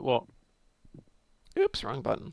What? Oops, wrong button.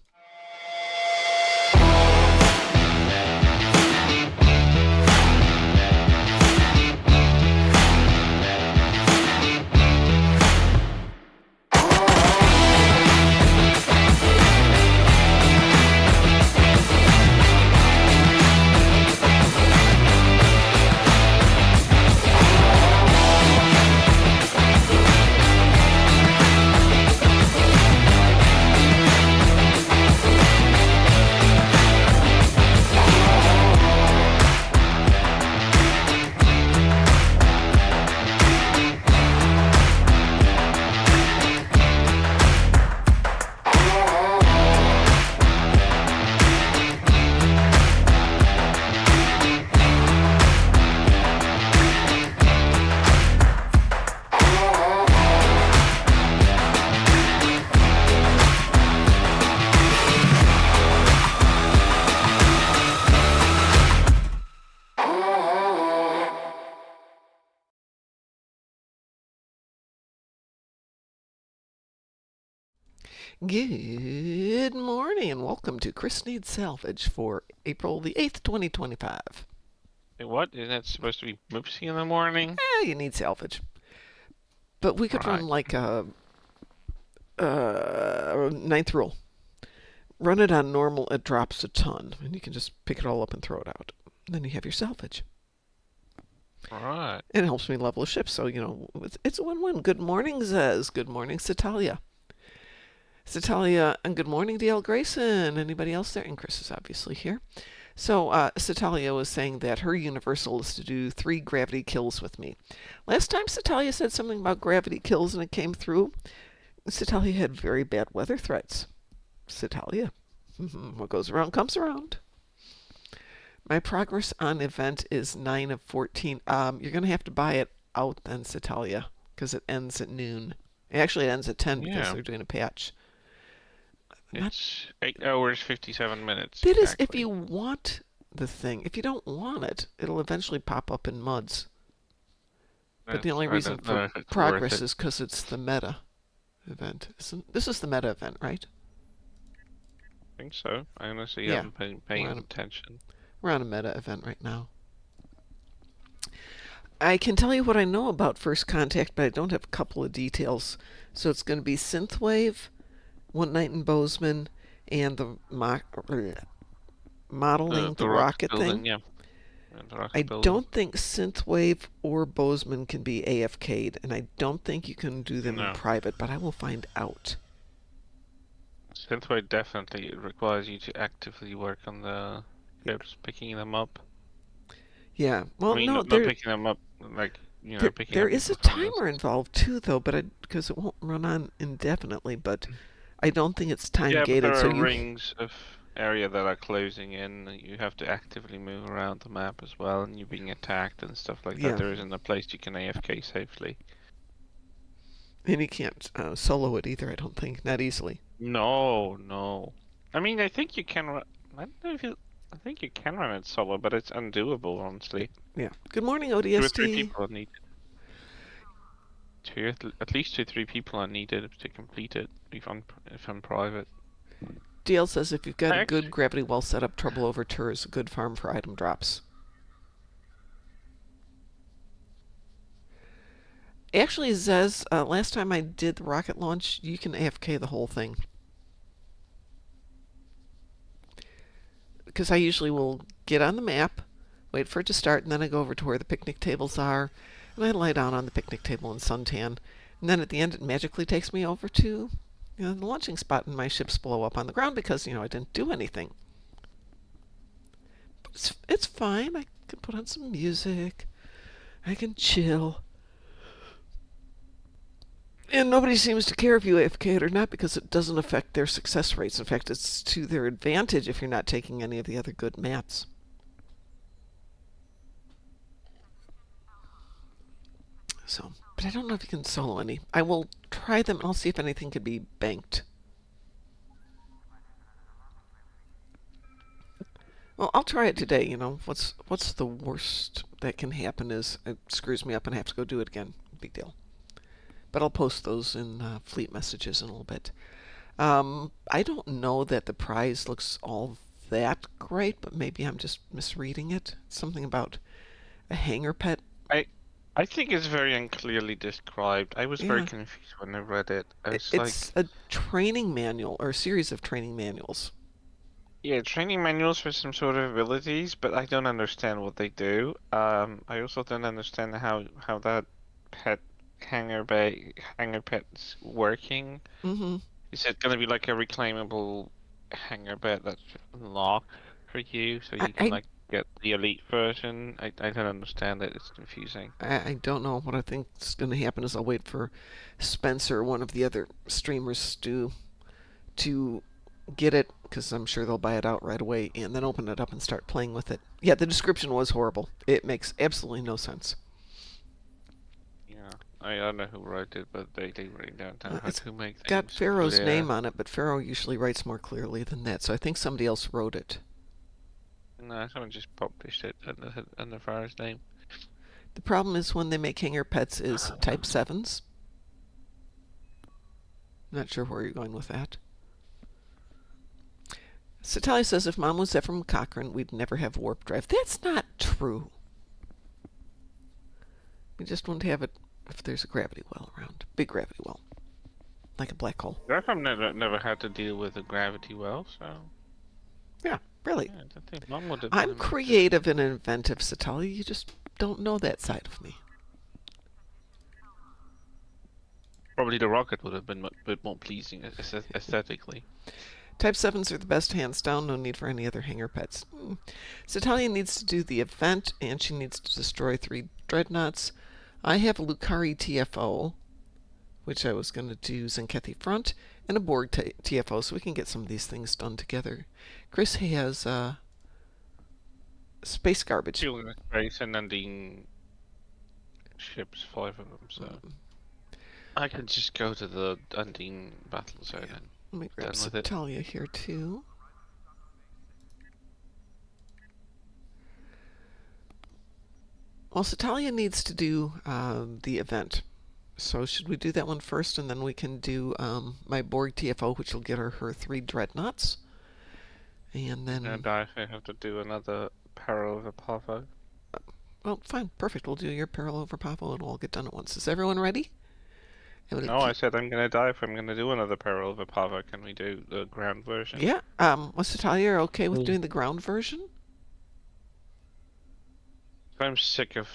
Good morning and welcome to Chris Needs Salvage for April the 8th, 2025. Wait, what? Isn't it supposed to be Moopsy in the morning? You need salvage. But we could Right. run like a ninth rule. Run it on normal, it drops a ton, and you can just pick it all up and throw it out. And then you have your salvage. Right. And it helps me level a ship, so, it's a win-win. Good morning, Zez. Good morning, Satalia. Satalia, and good morning, DL Grayson. Anybody else there? And Chris is obviously here. So, Satalia was saying that her universal is to do 3 gravity kills with me. Last time Satalia said something about gravity kills and it came through, Satalia had very bad weather threats. Satalia. What goes around comes around. My progress on event is 9 of 14. You're going to have to buy it out then, Satalia, because it ends at noon. Actually, it ends at 10 because they're doing a patch. It's 8 hours, 57 minutes. That is if you want the thing. If you don't want it, it'll eventually pop up in MUDs. But the only reason for progress is because it's the meta event. This is the meta event, right? I think so. I honestly haven't been paying attention. We're on a meta event right now. I can tell you what I know about First Contact, but I don't have a couple of details. So it's going to be Synthwave, One Night in Bozeman, and the modeling the rocket thing. Yeah. I don't think Synthwave or Bozeman can be AFK'd, and I don't think you can do them in private, but I will find out. Synthwave definitely requires you to actively work on the ships, picking them up. Yeah, well, not picking them up, like, picking up. There is a timer involved too, though, but because it won't run on indefinitely, but I don't think it's time gated. But there are rings of area that are closing in. You have to actively move around the map as well, and you're being attacked and stuff like that. There isn't a place you can AFK safely. And you can't solo it either, I don't think, not easily. No. I mean, I think you can. I think you can run it solo, but it's undoable, honestly. Yeah. Good morning, ODST. 2 or 3 people are needed. At least 2 or 3 people are needed to complete it, if I'm private. DL says if you've got a good gravity well set up, Trouble Over Tour is a good farm for item drops. Actually, Zez, last time I did the rocket launch, you can AFK the whole thing. Because I usually will get on the map, wait for it to start, and then I go over to where the picnic tables are, and I lie down on the picnic table and suntan. And then at the end, it magically takes me over to the launching spot, and my ships blow up on the ground because, I didn't do anything. But it's fine. I can put on some music. I can chill. And nobody seems to care if you AFK it or not because it doesn't affect their success rates. In fact, it's to their advantage if you're not taking any of the other good maps. So, but I don't know if you can solo any. I will try them and I'll see if anything could be banked. Well, I'll try it today, What's the worst that can happen is it screws me up and I have to go do it again. Big deal. but I'll post those in fleet messages in a little bit. I don't know that the prize looks all that great, but maybe I'm just misreading it. Something about a hanger pet. I I think it's very unclearly described. I was very Yeah, confused when I read it. I was it's like, a training manual or a series of training manuals. yeah, training manuals for some sort of abilities, but I don't understand what they do. I also don't understand how that pet hanger pet's working. Mm-hmm. Is it gonna be like a reclaimable hanger pet that's unlocked for you, so I, you can I like get the elite version? I don't understand it. It's confusing. I don't know. What I think is going to happen is I'll wait for Spencer, or one of the other streamers, to get it because I'm sure they'll buy it out right away and then open it up and start playing with it. Yeah, the description was horrible. It makes absolutely no sense. Yeah, I don't know who wrote it, but they really don't know how It's to make got things Pharaoh's clear. name on it, but Pharaoh usually writes more clearly than that, so I think somebody else wrote it. No, someone just published it under Farah's name. The problem is when they make hanger pets is type 7s. Not sure where you're going with that. Satalia says if Mom was Ephraim Cochrane, we'd never have warp drive. That's not true. We just won't have it if there's a gravity well around. Big gravity well. Like a black hole. I've never had to deal with a gravity well, so Yeah, really. yeah, I don't think Mom would have I'm had to. creative and inventive, Satalia. You just don't know that side of me. Probably the rocket would have been a bit more pleasing aesthetically. Type 7s are the best, hands down. No need for any other hanger pets. Satalia needs to do the event, and she needs to destroy 3 dreadnoughts. I have a Lucari TFO, which I was going to do Zenkethi front, and a Borg TFO, so we can get some of these things done together. Chris has space garbage. Fueling the space and ending ships, 5 of them, so I can just go to the Undine battle zone and Let me grab done with it. Satalia here too. Well, Satalia needs to do the event. So should we do that one first, and then we can do my Borg TFO, which will get her 3 dreadnoughts, and then. And I have to do another Peril of Apollo. Well, fine, perfect. We'll do your parallel over Pavo, and we'll all get done at once. Is everyone ready? No, I said I'm gonna die if I'm gonna do another Peril of Apollo. Can we do the ground version? Yeah. Was Natalia okay with doing the ground version? I'm sick of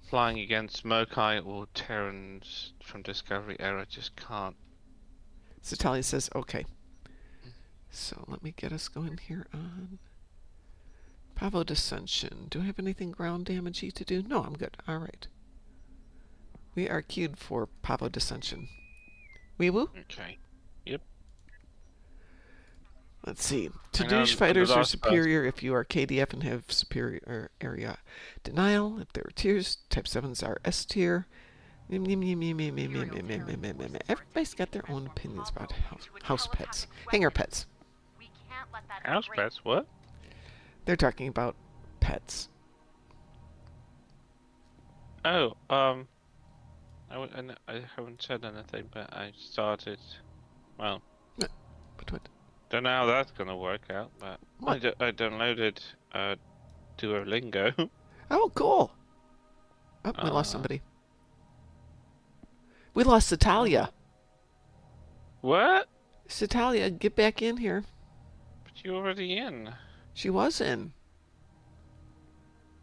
flying against Mokai or Terrans from Discovery Era. Just can't. Natalia says okay. So let me get us going here on Pavo Dissension. Do I have anything ground damagey to do? No, I'm good. All right. We are queued for Pavo Dissension. Wee woo? Okay. Yep. Let's see. I know Tadouche the fighters are last superior if you are KDF and have superior area denial. If there are tiers, type 7s are S tier. Everybody's got their own opinions about house pets. Hanger pets. house pets. What? They're talking about pets. Oh, I haven't said anything, but I started. Well, What? don't know how that's gonna work out, but What? I downloaded Duolingo. Oh, cool. Oh, we lost somebody. We lost Satalia. What? Satalia, get back in here. But you're already in. She was in.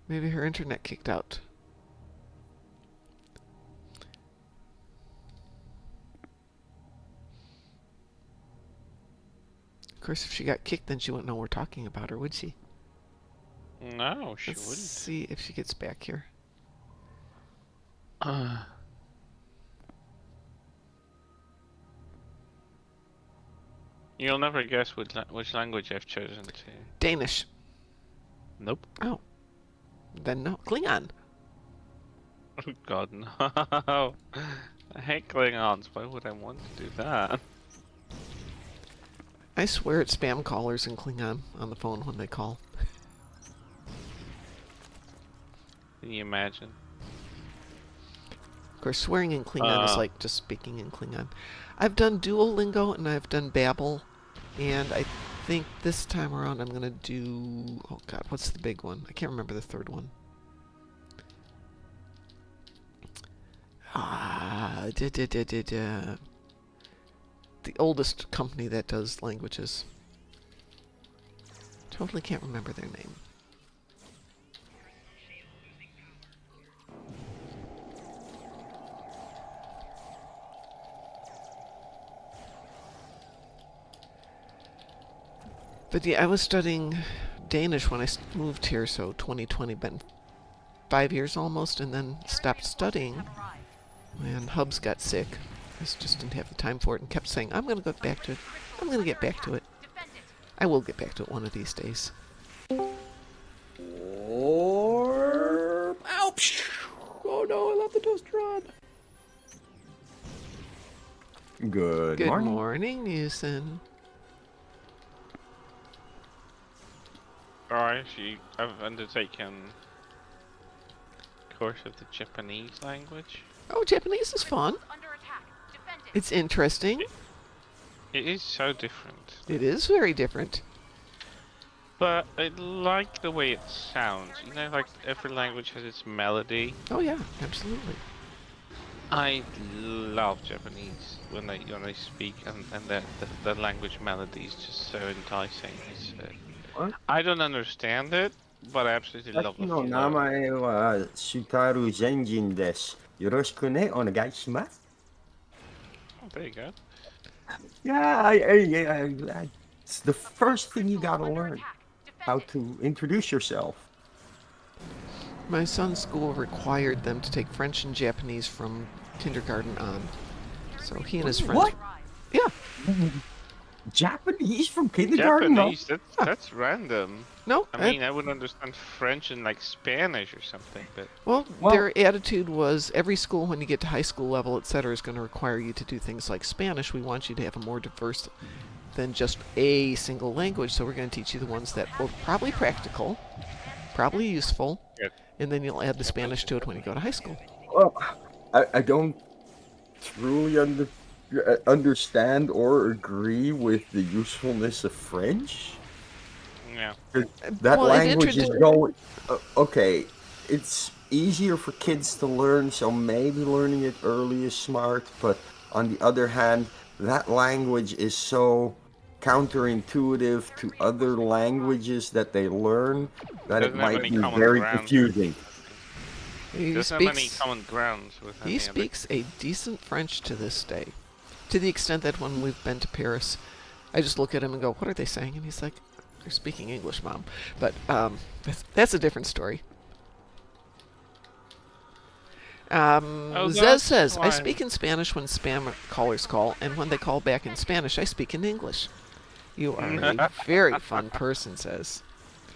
Maybe her internet kicked out. Of course, if she got kicked, then she wouldn't know we're talking about her, would she? No, she Let's wouldn't. see if she gets back here. You'll never guess which language I've chosen to. Danish. Nope. Oh. Then no. Klingon. Oh God, no. I hate Klingons. Why would I want to do that? I swear it's spam callers in Klingon on the phone when they call. Of Can you imagine? course, swearing in Klingon is Uh, like just speaking in Klingon. I've done Duolingo and I've done Babbel, and I think this time around I'm gonna do. Oh God, what's the big one? I can't remember the third one. The oldest company that does languages. Totally can't remember their name. But yeah, I was studying Danish when I moved here, so 2020, been 5 years almost, and then stopped studying when Hubs got sick. I just didn't have the time for it and kept saying, I'm going to go back to it. I'm going to get back to it. I will get back to it one of these days. Or... Ouch! Oh no, I left the toaster on. Good Good morning. morning, Newson. I've undertaken a course of the Japanese language. Oh, Japanese is fun. It's interesting. It is so different, It is very different. but I like the way it sounds. You know, like every language has its melody. Oh yeah, absolutely. I love Japanese when they speak, and the language melody is just so enticing. What? I don't understand it, but I absolutely love 私 the の flow. 名前はシュタルジェンジンです。よろしくね、お願いします。Oh, there you go. Yeah, it's the first thing you gotta learn. How to introduce yourself. My son's school required them to take French and Japanese from kindergarten on. So he and his friends. What? Yeah. Japanese from kindergarten? Japanese, that's random. No. I mean, I would understand French and like Spanish or something, but Well, Well- their attitude was every school, when you get to high school level, etc., is going to require you to do things like Spanish. We want you to have a more diverse than just a single language, so we're going to teach you the ones that are probably practical, probably useful, Yeah. and then you'll add the Spanish to it when you go to high school. Well, I don't truly understand or agree with the usefulness of French. yeah. That Well, it language is introduced- going. Okay, it's easier for kids to learn, so maybe learning it early is smart. But on the other hand, that language is so counterintuitive to other languages that they learn that it Doesn't have might any be common very ground. confusing. He Doesn't have any speaks, common grounds with he any speaks a decent French to this day, to the extent that when we've been to Paris, I just look at him and go, "What are they saying?" And he's like, "They're speaking English, Mom." But that's a different story. Oh, Zez that's says, I why- speak in Spanish when spam callers call, and when they call back in Spanish, I speak in English. You are a very fun person, says.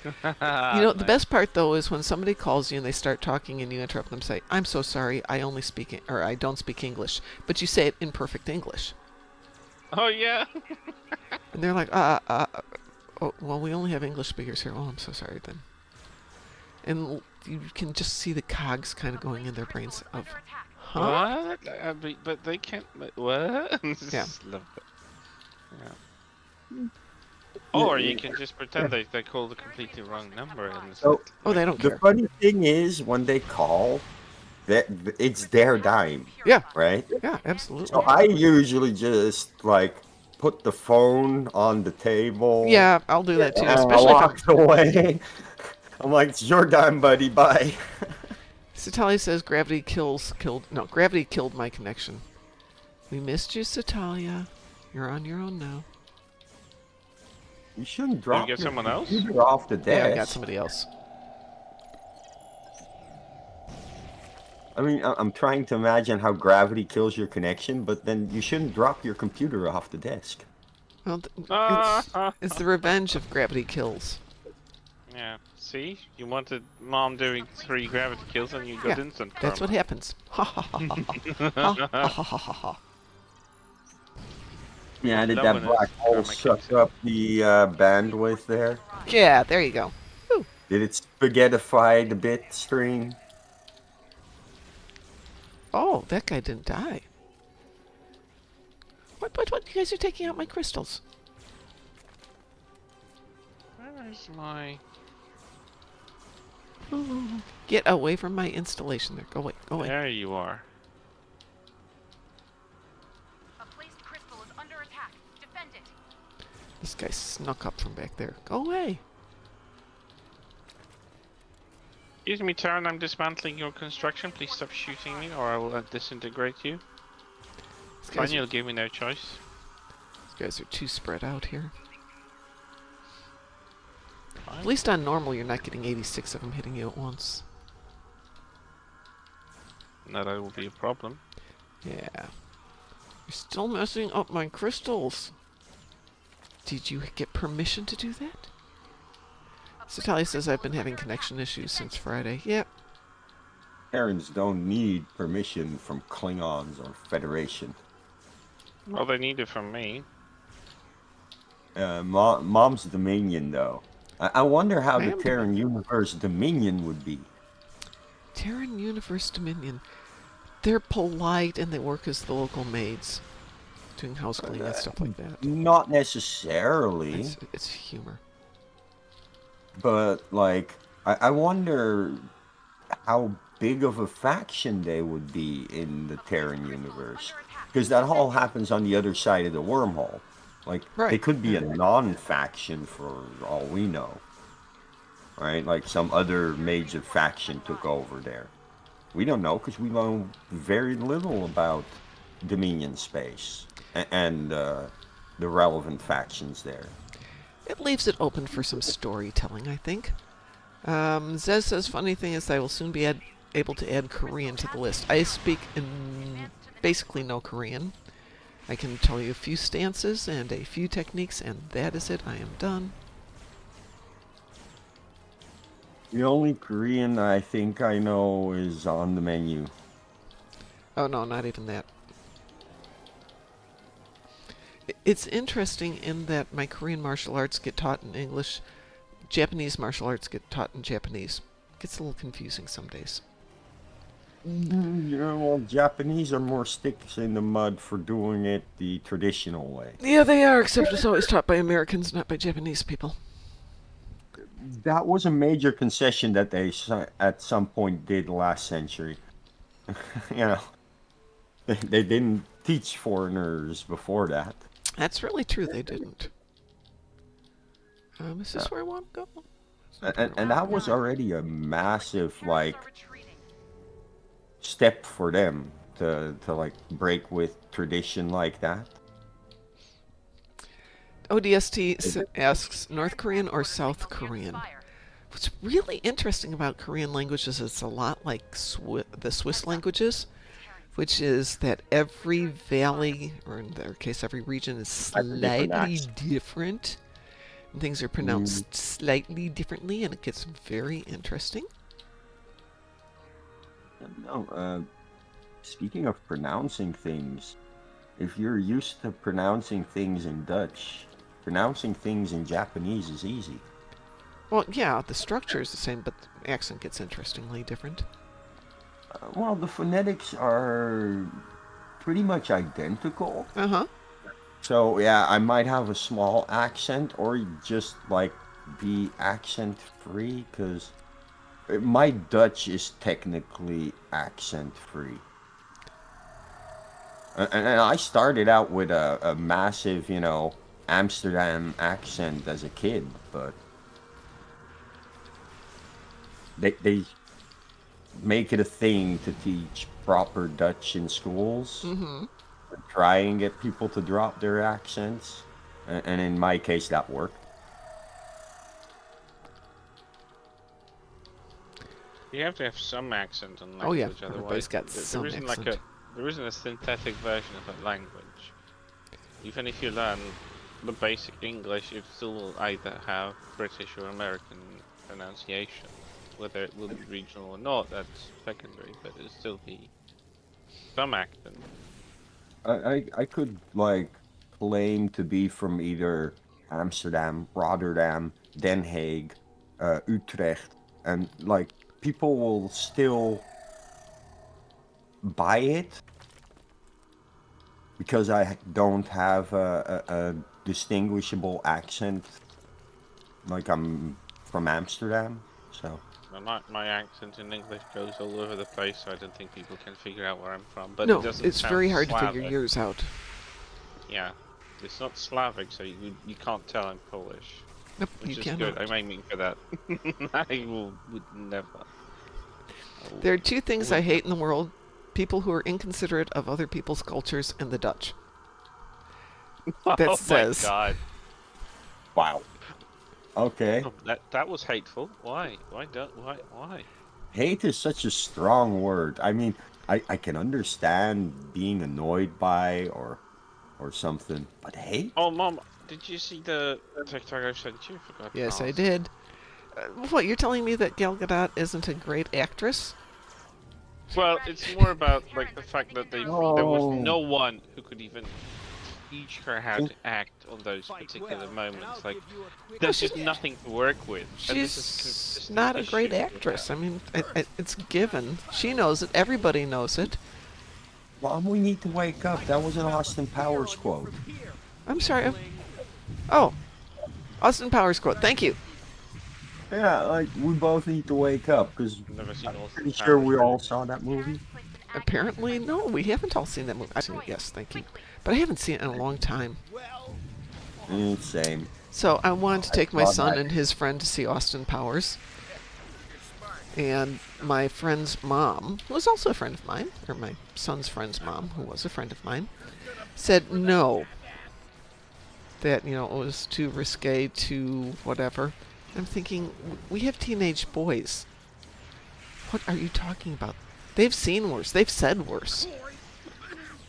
You know, the best part, though, is when somebody calls you and they start talking and you interrupt them, say, I'm so sorry, I only speak, or I don't speak English. But you say it in perfect English. Oh yeah. And they're like, oh, well, we only have English speakers here. Oh, I'm so sorry then. And you can just see the cogs kind of going in their brains of, huh? What? I mean, but they can't. What? Yeah. Love it. Yeah. Or you can just pretend they called a completely wrong number and it's So- like, Oh, they don't The care. funny thing is, when they call, that it's their dime, Yeah, right? yeah, absolutely. So I usually just like put the phone on the table. Yeah, I'll do that too, And I especially if I'm... walked away. I'm like, it's your dime, buddy. Bye. Satali says gravity killed my connection. We missed you, Satalia. You're on your own now. You shouldn't drop get your someone else? computer off the desk. Yeah, I got somebody else. I mean, I'm trying to imagine how gravity kills your connection, but then you shouldn't drop your computer off the desk. Well, Ah. it's the revenge of gravity kills. yeah. See, you wanted Mom doing 3 gravity kills and you got Yeah, instant karma. That's what happens. Ha ha ha ha ha. Ha ha ha ha ha ha. Yeah, did No that one is black hole karma suck kills. up the bandwidth there? Yeah, there you go. Woo. Did it spaghettify the bit string? Oh, that guy didn't die. What? You guys are taking out my crystals. Where is my... Ooh. Get away from my installation there. Go away. Go away. There you are. A placed crystal is under attack. Defend it. This guy snuck up from back there. Go away. Excuse me, Taryn, I'm dismantling your construction. Please stop shooting me or I will disintegrate you. Fine, you'll give me no choice. These guys are too spread out here. Fine. At least on normal, you're not getting 86 of them hitting you at once. No, that will be a problem. Yeah. You're still messing up my crystals. Did you get permission to do that? Satalia says I've been having connection issues since Friday. Yep. Terrans don't need permission from Klingons or Federation. Well, they need it from me. Mom's Dominion, though. I wonder how the Ma'am? Terran Universe Dominion would be. Terran Universe Dominion. They're polite and they work as the local maids. Doing house cleaning and stuff like that. Not necessarily, It's humor. but like, I wonder how big of a faction they would be in the Terran universe. Because that all happens on the other side of the wormhole. Like, they Right. could be a non-faction for all we know. Right? Like some other major faction took over there. We don't know because we know very little about Dominion space and the relevant factions there. It leaves it open for some storytelling, I think. Zez says, funny thing is I will soon be able to add Korean to the list. I speak in basically no Korean. I can tell you a few stances and a few techniques, and that is it. I am done. The only Korean I think I know is on the menu. Oh, no, not even that. It's interesting in that my Korean martial arts get taught in English. Japanese martial arts get taught in Japanese. Gets a little confusing some days. You know, well, Japanese are more sticks in the mud for doing it the traditional way. Yeah, they are, except it's always taught by Americans, not by Japanese people. That was a major concession that they at some point did last century. You know, they didn't teach foreigners before that. That's really true, they didn't. Is this where I want to go? And that was already a massive, like, step for them to like break with tradition like that. ODST asks, North Korean or South Korean? What's really interesting about Korean language is it's a lot like the Swiss languages, which is that every valley, or in their case, every region is slightly different. And things are pronounced slightly differently, and it gets very interesting. No, speaking of pronouncing things, if you're used to pronouncing things in Dutch, pronouncing things in Japanese is easy. Well, yeah, the structure is the same, but the accent gets interestingly different. Well, the phonetics are pretty much identical. Uh-huh. So, yeah, I might have a small accent or just, like, be accent-free, because my Dutch is technically accent-free. And I started out with a massive, you know, Amsterdam accent as a kid, but they make it a thing to teach proper Dutch in schools. Mm-hmm. Try and get people to drop their accents, and in my case that worked. You have to have some accent on Oh, yeah, language, everybody's otherwise got there some isn't accent. there isn't a synthetic version of that language. Even if you learn the basic English, you still will either have British or American pronunciation. Whether it will be regional or not, that's secondary, but it'll still be some accent. I could like claim to be from either Amsterdam, Rotterdam, Den Haag, Utrecht, and like people will still buy it because I don't have a distinguishable accent, like I'm from Amsterdam. So Well, my accent in English goes all over the place, so I don't think people can figure out where I'm from. But it No, doesn't it's sound very hard to figure Slavic. yours out. Yeah, it's not Slavic, so you can't tell I'm Polish, Nope, you which is good. I'm cannot. aiming for that. Would never. I There are two things I would hate in never. the world: people who are inconsiderate of other people's cultures and the Dutch. That Oh my says. God. wow. Okay. Oh, that was hateful. Why? Why don't? Why? Hate is such a strong word. I mean, I can understand being annoyed by or something, but hate? Oh, Mom, did you see the TikTok I sent you? For God's Yes, I sake. did. What, you're telling me that Gal Gadot isn't a great actress? Well, it's more about like the fact that there was Oh, no one who could even teach her how to act on those particular moments. Like, No, there's just nothing to work with, and this is a she's consistent not a great issue with her. actress. I mean, it's given. She knows it. Everybody knows it. Mom, we need to wake up. That was an Austin Powers quote. I'm sorry. Oh, Austin Powers quote. Thank you. Yeah, like we both need to wake up because I've never seen I'm Austin pretty sure Powers. we all saw that movie. Parents placed an Apparently, accusation no, we haven't all seen that movie. I've seen it, yes, thank you. But I haven't seen it in a long time. Same. So I wanted to I take my saw son that. and his friend to see Austin Powers. And my friend's mom, who was also a friend of mine, or my son's friend's mom, who was a friend of mine, said no, that, it was too risque, too whatever. I'm thinking, we have teenage boys. What are you talking about? They've seen worse. They've said worse.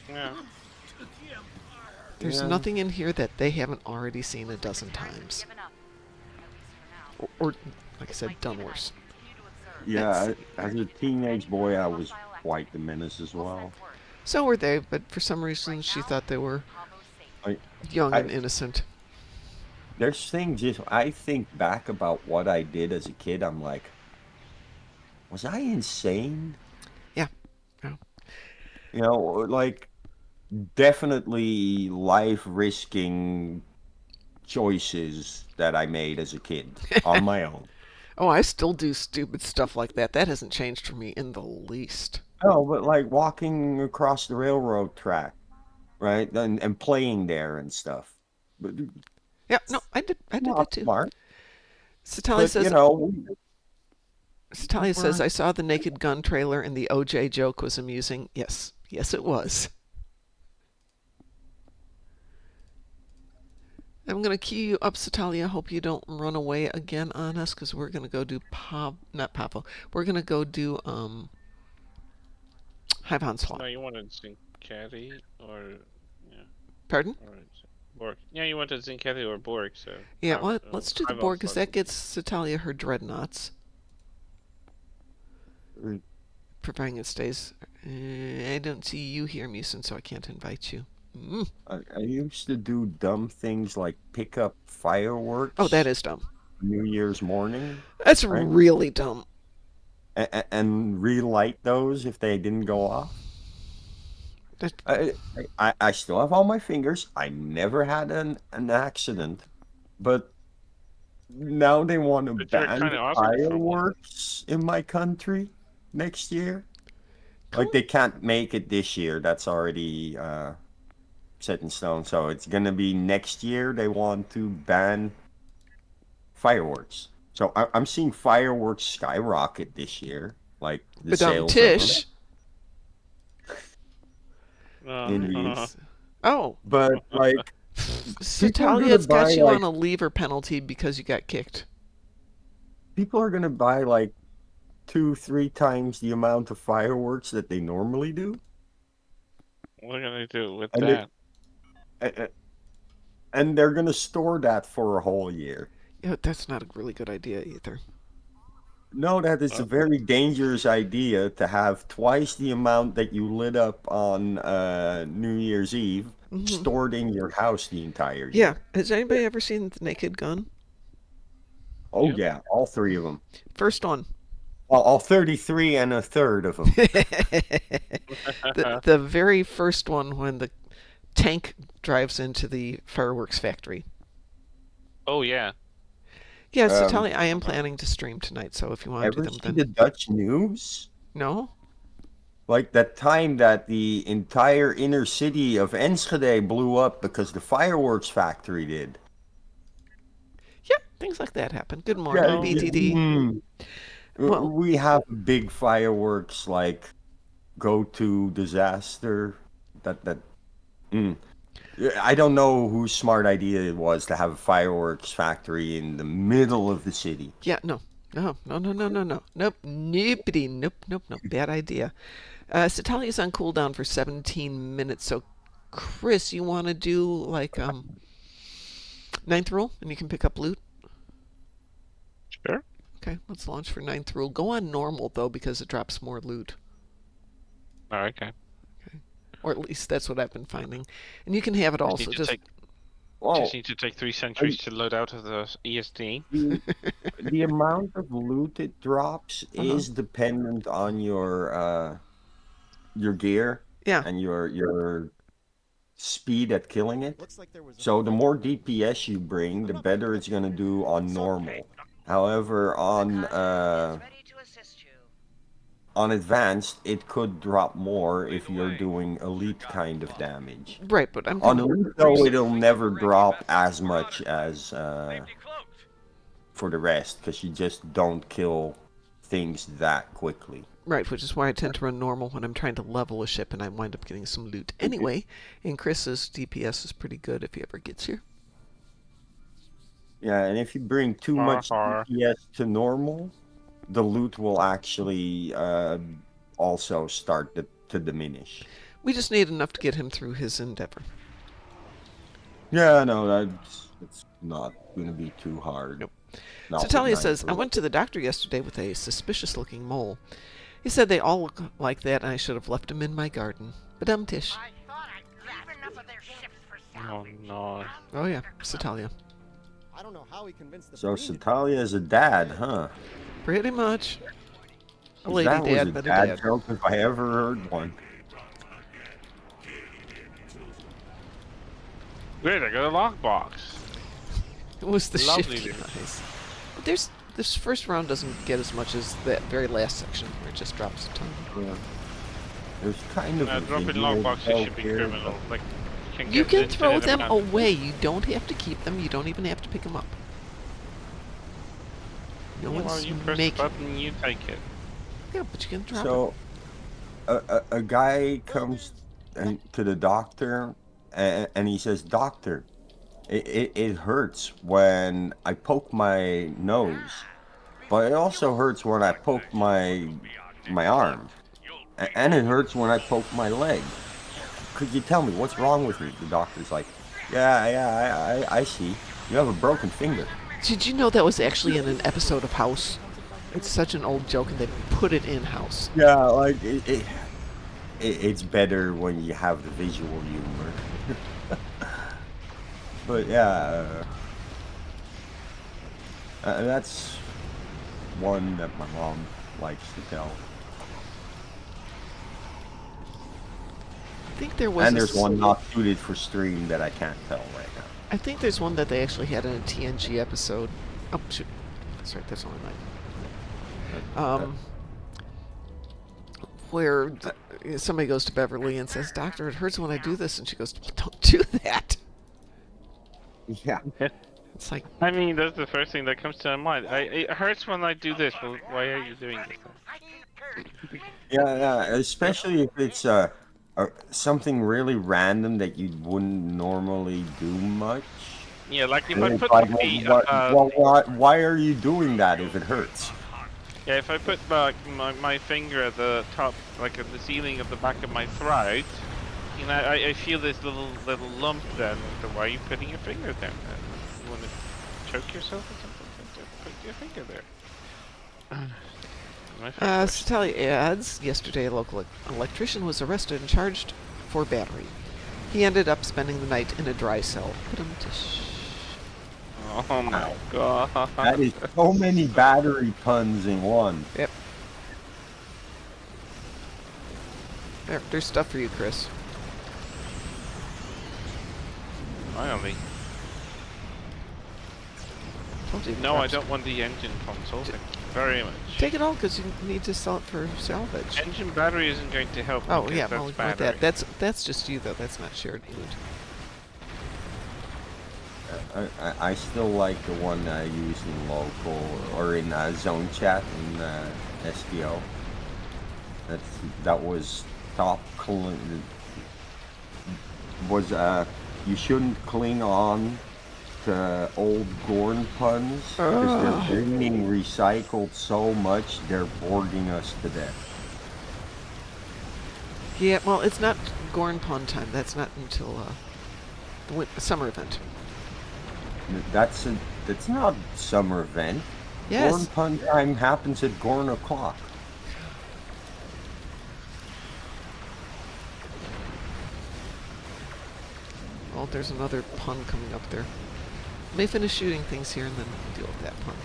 Yeah. There's Yeah. nothing in here that they haven't already seen a dozen times. given up, at least for now. Or like I said, done worse. Continue to observe. Yeah, That's as a teenage boy, I was quite the menace as well. So were they, but for some reason she thought they were Combo's safe. I, young and I innocent. there's things if I think back about what I did as a kid, I'm like, was I insane? Yeah. Yeah. Like definitely life risking choices that I made as a kid on my own. Oh, I still do stupid stuff like that. That hasn't changed for me in the least. No, but like walking across the railroad track, right? And playing there and stuff. But Yeah, no, I did that not too. smart. Satalia But says Satalia says we're I saw the Naked Gun trailer and the OJ joke was amusing. Yes. Yes it was. I'm gonna key you up, Satalia. Hope you don't run away again on us, because we're gonna go do not Pablo. We're gonna go do Hive No, Onslaught. you wanted Zinketti or yeah, Pardon? or Borg. Yeah, you wanted Zinketti or Borg. So Yeah, well, let's do the I've board, also because that gets Satalia her dreadnoughts, providing it stays. I don't see you here, Musin, so I can't invite you. I used to do dumb things like pick up Oh, that fireworks is dumb. New Year's morning, That's right? really dumb. And relight those if they didn't go off. That, I still have all my fingers. I never had an accident, but now they want to but you're ban kind of asking for one. fireworks in my country next year. come Like they can't make it this year. That's already set in stone. So it's gonna be next year. They want to ban fireworks. So I'm seeing fireworks skyrocket this year, like the Badum sales of them. Tish. Indeed. Oh, But like people are gonna Satalia's buy got you like on a lever penalty because you got kicked. people are gonna buy like two, three times the amount of fireworks that they normally do, What are gonna do with and that? a- and they're gonna store that for a whole year. Yeah, that's not a really good idea either. No, that is a Uh, very dangerous idea to have twice the amount that you lit up on New Year's Eve Hmm. stored in your house the entire Yeah. year. Has anybody ever seen The Naked Gun? Oh yep. yeah, all three of them. First one. All 33 and a third of them. The very first one when the tank drives into the fireworks factory. Oh yeah. Yeah, so Um, I am planning to stream tonight, so if you want to do Ever them, see then the Dutch news? no. Like that time that the entire inner city of Enschede blew up because the fireworks factory did. Yeah, things like that happen. Good morning, Yeah, Oh. BTD. Well, we have big fireworks like go-to disaster. That. Mm. Yeah, I don't know whose smart idea it was to have a fireworks factory in the middle of the city. yeah, no. No, no, no, no, no, no. Nope. Noopity. Nope, nope, nope. Bad idea. Satalia's on cooldown for 17 minutes, so Chris, you want to do like ninth rule and you can pick up loot? Sure. Okay, let's launch for ninth rule. Go on normal though because it drops more loot. Oh, okay. Or at least that's what I've been finding. And you can have it all, Just so need to just take Well, just need to take 3 centuries to load out of the ESD. the amount of loot it drops is dependent on your gear yeah. and your speed at killing it. So the more DPS you bring, the better it's gonna do on normal. However, on advanced, it could drop more if you're doing elite kind of damage. Right, but I'm On thinking elite though, it'll never drop as much as for the rest, because you just don't kill things that quickly. right, which is why I tend to run normal when I'm trying to level a ship and I wind up getting some loot anyway. And Chris's DPS is pretty good if he ever gets here. Yeah, and if you bring too much DPS to normal, the loot will actually also start to diminish. We just need enough to get him through his endeavor. Yeah, no, that's not going to be too hard. Nope. Not So with Talia nine says, I for- went to the doctor yesterday with a suspicious looking mole. He said they all look like that and I should have left them in my garden. But tish. I thought I'd leave enough of their ships for Oh salvage. no. Oh yeah, Satalia. I don't know how he convinced the So Queen to- Satalia is a dad, huh? Pretty much. A lady That was dad, a but a dad dad. joke if I ever heard one. Great, I got a lockbox. It was the Lovely shifty dude. eyes. But this first round doesn't get as much as that very last section where it just drops a ton. Yeah. There's kind of a Dropping video lockboxes should be here, criminal. Like, You get can the throw internet them account. away. You don't have to keep them. You don't even have to pick them up. No Well, one's you press the making. button, you take it. Yeah, but you can drop it. So, a guy comes to the doctor and he says, "Doctor, it hurts when I poke my nose, but it also hurts when I poke my arm, and it hurts when I poke my leg. Could you tell me what's wrong with me?" The doctor's like, "Yeah, I see. You have a broken finger." Did you know that was actually in an episode of House? It's such an old joke, and they put it in House. Yeah, like it's better when you have the visual humor. But yeah, that's one that my mom likes to tell. I think there was. And there's one not suited for stream that I can't tell right now. I think there's one that they actually had in a TNG episode. Oh shoot, that's right. That's only mine. Where somebody goes to Beverly and says, "Doctor, it hurts when I do this," and she goes, "Don't do that." Yeah. It's like, I mean, that's the first thing that comes to my mind. It hurts when I do this. Well, why are you doing this? Yeah, especially if it's something really random that you wouldn't normally do much. Yeah, like if And I it's put like, why are you doing that if it hurts? yeah, if I put my finger at the top, like at the ceiling of the back of my throat, you know, I feel this little lump. Then so why are you putting your finger there? You want to choke yourself or something? Put your finger there. My finger. Satalia adds, yesterday a local electrician was arrested and charged for battery. He ended up spending the night in a dry cell. Oh my god. That is so many battery puns in one. Yep. There's stuff for you, Chris. Finally. Told you to No, drop I don't want the engine console. Thank you very much. Take it all because you need to sell it for salvage. Engine battery isn't going to help me. Oh 'cause yeah, that's well, ignore battery. that. That's just you though. That's not shared loot. I still like the one I used in local or in zone chat in SDO. That was top clean. Was you shouldn't cling on to old Gorn puns because they're bringing recycled so much they're boarding us to death. Yeah, well, it's not Gorn Pond time. That's not until the summer event. That's not summer event. Yes. Gorn pun time happens at Gorn o'clock. Oh, there's another pun coming up there. Let me finish shooting things here and then deal with that pun.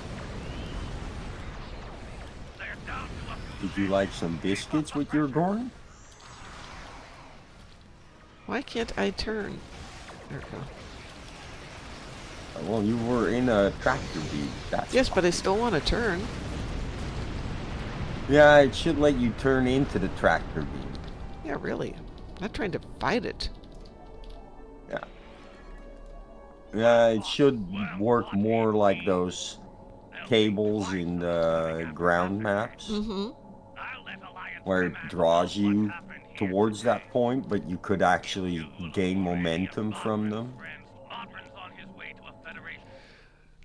Did you like some biscuits with your Gorn? Why can't I turn? There we go. Well, you were in a tractor beat. That's Yes, but I still want to turn. Yeah, it should let you turn into the tractor beat. Yeah, really. I'm not trying to fight it. Yeah. Yeah, it should work more like those cables in the ground maps, Mm-hmm. where it draws you towards that point, but you could actually gain momentum from them.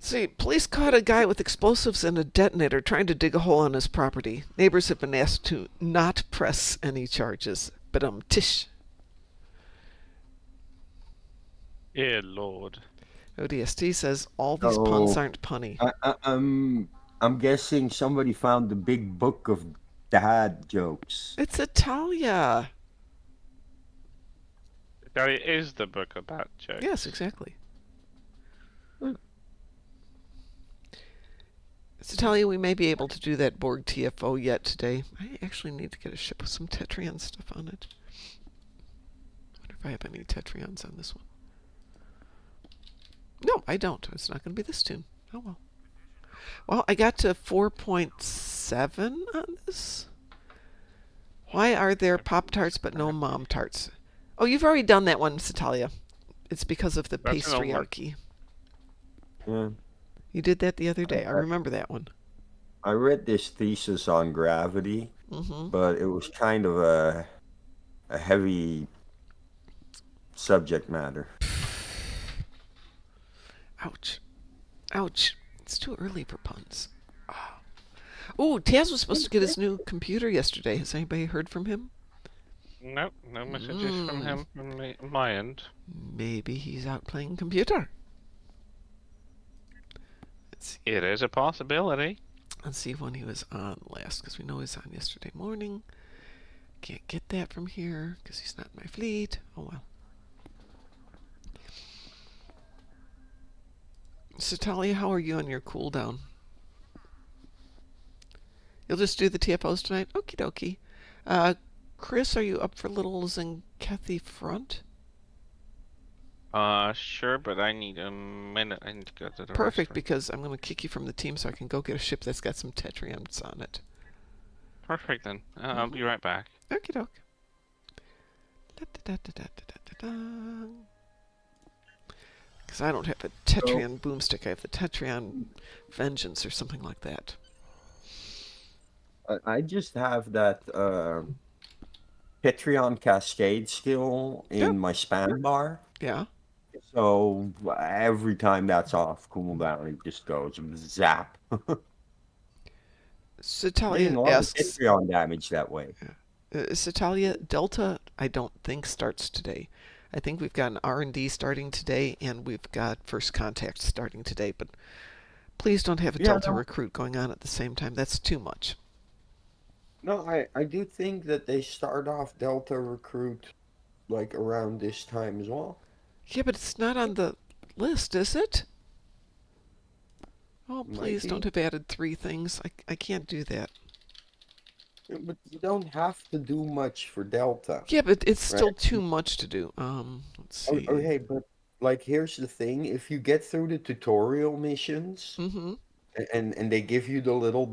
See, police caught a guy with explosives and a detonator trying to dig a hole on his property. Neighbors have been asked to not press any charges. But tish. Dear Lord. ODST says all these So, puns aren't punny. I'm guessing somebody found the big book of dad jokes. It's Italia. That is the book about jokes. Yes, exactly. It's Italia. We may be able to do that Borg TFO yet today. I actually need to get a ship with some Tetrion stuff on it. I wonder if I have any Tetrions on this one. No, I don't. It's not going to be this tune. Oh well. Well, I got to 4.7 on this. Why are there Pop-Tarts but no Mom-Tarts? Oh, you've already done that one, Citalia. It's because of the That's an old one. patriarchy. Yeah. You did that the other day. I remember that one. I read this thesis on gravity, Mm-hmm. but it was kind of a heavy subject matter. Ouch. Ouch. It's too early for puns. Oh, Taz was supposed to get his new computer yesterday. Has anybody heard from him? Nope, no messages from him from my end. Maybe he's out playing computer. Let's see. It is a possibility. Let's see when he was on last, because we know he was on yesterday morning. Can't get that from here, because he's not in my fleet. Oh well. So, Talia, how are you on your cooldown? You'll just do the TFOs tonight? Okie dokie. Chris, are you up for Little Zenkethy Front? Sure, but I need a minute. I need to go to the Perfect, restroom. because I'm going to kick you from the team so I can go get a ship that's got some Tetrions on it. Perfect then. I'll be right back. Okie doke. Because I don't have a Tetrion boomstick. I have the Tetrion Vengeance or something like that. I just have that Patreon Cascade skill in my span bar. Yeah. So every time that's off cooldown, it just goes zap. Citalia A lot of asks, Patreon damage that way. Citalia, Delta, I don't think starts today. I think we've got an R&D starting today, and we've got First Contact starting today. But please don't have a Delta recruit going on at the same time. That's too much. No, I do think that they start off Delta Recruit like around this time as well. Yeah, but it's not on the list, is it? Oh, please Might don't be. have added 3 things. I can't do that. But you don't have to do much for Delta, Yeah, but it's right? still too much to do. Let's see. Okay, but like here's the thing, if you get through the tutorial missions Mm-hmm. and they give you the little